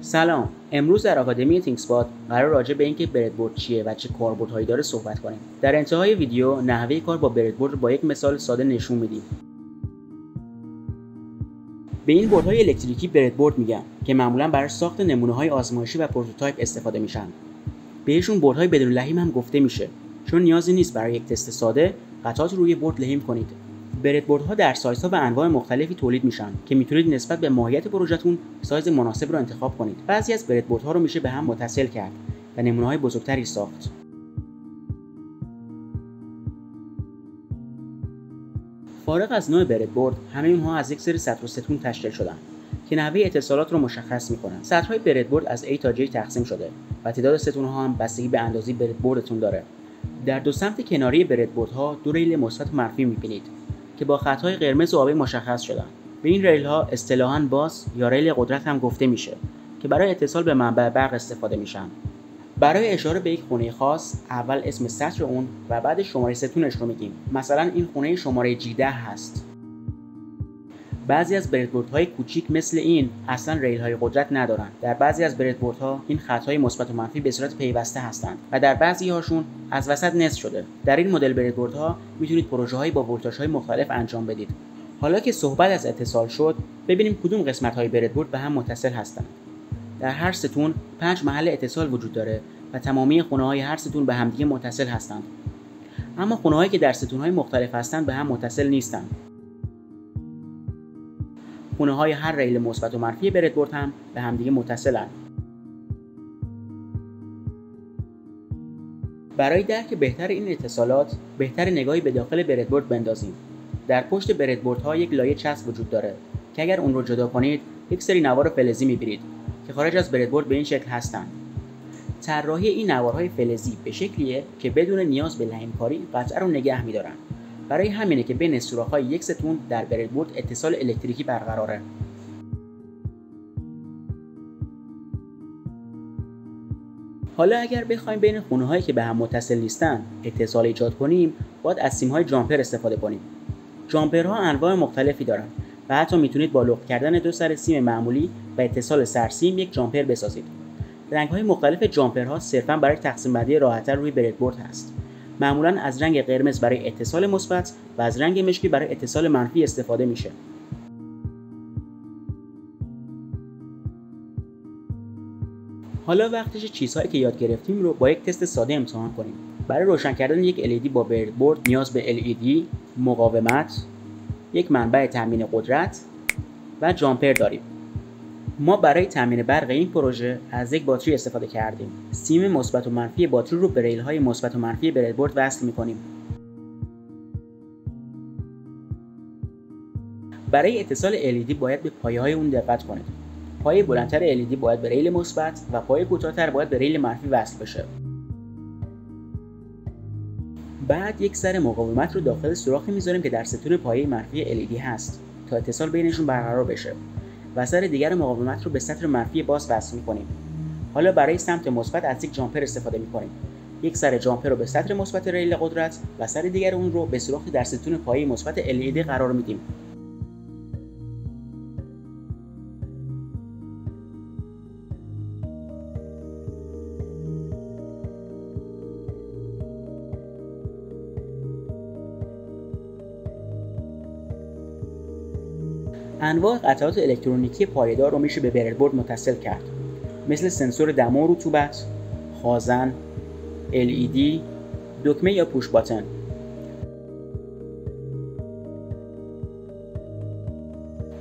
سلام. امروز در آکادمی تینکسپاد قرار راجع به اینکه بردبورد چیه و چه کاربردهایی داره صحبت کنیم. در انتهای ویدیو نحوه کار با بردبورد رو با یک مثال ساده نشون میدیم. به این بردهای الکتریکی بردبورد میگن که معمولا برای ساخت نمونه‌های آزمایشی و پروتوتایپ استفاده میشن. بهشون بردهای بدون لحیم هم گفته میشه، چون نیازی نیست برای یک تست ساده قطعات روی برد لحیم کنید. بردبوردها در سایزها و انواع مختلفی تولید میشن که میتونید نسبت به ماهیت پروژهتون سایز مناسب رو انتخاب کنید. بعضی از بردبوردها رو میشه به هم متصل کرد و نمونه‌های بزرگتری ساخت. فارغ از نوع بردبورد، همه اونها از یک سری سطر و ستون تشکیل شدن که نحوه اتصالات رو مشخص میکنن. سطرهای بردبورد از A تا J تقسیم شده و تعداد ستون‌ها هم بستگی به اندازه بردبوردتون داره. در دو سمت کناری بردبوردها دو ریل مثبت و منفی میبینید که با خطهای قرمز و آبی مشخص شدن. به این ریل ها اصطلاحاً باس یا ریل قدرت هم گفته میشه که برای اتصال به منبع برق استفاده میشن. برای اشاره به یک خونه خاص اول اسم سطر اون و بعد شماره ستونش رو میگیم. مثلا این خونه شماره G10 هست. بعضی از بردبوردهای کوچیک مثل این اصلا ریل های قدرت ندارن. در بعضی از بردبوردها این خطهای مثبت و منفی به صورت پیوسته هستند و در بعضی هاشون از وسط نصف شده. در این مدل بردبوردها میتونید پروژه‌هایی با ولتاژهای مختلف انجام بدید. حالا که صحبت از اتصال شد، ببینیم کدوم قسمت‌های بردبورد به هم متصل هستند. در هر ستون 5 محل اتصال وجود داره و تمامی خونه‌های هر ستون به همدیگه متصل هستند. اما خونه‌هایی که در ستون‌های مختلف هستند به هم متصل نیستند. خونه‌های هر ریل مثبت و منفی بردبورد هم به همدیگه متصلن. برای درک بهتر این اتصالات، بهتر نگاهی به داخل بردبورد بندازیم. در پشت بردبوردها یک لایه چسب وجود داره که اگر اون رو جدا کنید، یک سری نوار فلزی می‌بینید که خارج از بردبورد به این شکل هستند. طراحی این نوارهای فلزی به شکلیه که بدون نیاز به لحیم‌کاری قطعه رو نگه می‌دارن. برای همینه که بین سوراخ‌های یک ستون در بردبورد اتصال الکتریکی برقراره. حالا اگر بخوایم بین خونه‌هایی که به هم متصل نیستن اتصال ایجاد کنیم، باید از سیم‌های جامپر استفاده کنیم. جامپرها انواع مختلفی دارن و حتی میتونید با لخت کردن دو سر سیم معمولی و اتصال سرسیم یک جامپر بسازید. رنگ‌های مختلف جامپرها صرفاً برای تقسیم بندی راحت‌تر روی بردبورد هست. معمولاً از رنگ قرمز برای اتصال مثبت و از رنگ مشکی برای اتصال منفی استفاده میشه. حالا وقتش چیزهایی که یاد گرفتیم رو با یک تست ساده امتحان کنیم. برای روشن کردن یک LED با بردبورد نیاز به LED، مقاومت، یک منبع تامین قدرت و جامپر داریم. ما برای تامین برق این پروژه از یک باتری استفاده کردیم. سیم مثبت و منفی باتری رو به ریل‌های مثبت و منفی بردبورد وصل می‌کنیم. برای اتصال LED باید به پایه‌های اون دقت کنید. پایه بلندتر LED باید به ریل مثبت و پایه کوتاه‌تر باید به ریل منفی وصل بشه. بعد یک سر مقاومت رو داخل سوراخی می‌ذاریم که در ستون پایه منفی LED هست تا اتصال بینشون برقرار بشه. و سر دیگر مقاومت رو به سطر منفی باس وصل می‌کنیم. حالا برای سمت مثبت از یک جامپر استفاده می‌کنیم. یک سر جامپر رو به سطر مثبت ریل قدرت و سر دیگر اون رو به سوراخی در ستون پایه مثبت LED قرار میدیم. انواع قطعات الکترونیکی پایدار رو میشه به بردبورد متصل کرد، مثل سنسور دما و رطوبت، خازن، LED، دکمه یا پوش باتن.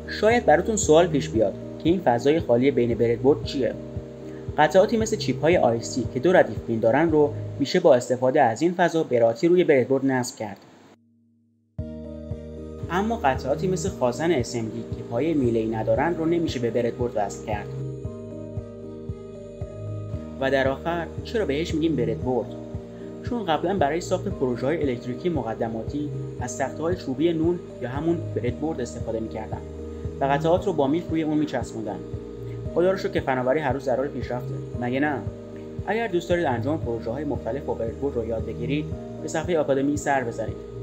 شاید براتون سوال پیش بیاد که این فضای خالی بین بردبورد چیه؟ قطعاتی مثل چیپ‌های IC که دو ردیف پین دارن رو میشه با استفاده از این فضا به راحتی روی بردبورد نصب کرد. اما قطعاتی مثل خازن SMD که پایه میله‌ای ندارن رو نمیشه به بردبورد وصل کرد. و در آخر چرا بهش میگیم بردبورد؟ چون قبلا برای ساخت پروژه‌های الکتریکی مقدماتی از تخته‌های چوبی نون یا همون بردبورد استفاده می‌کردن و قطعات رو با میخ روی اون می‌چسبوندن. خدا رو شکر که فناوری هر روز در حال پیشرفته، مگه نه؟ اگر دوست دارید انجام پروژه‌های مختلف با بردبورد رو یاد بگیرید، به صفحه آکادمی سر بزنید.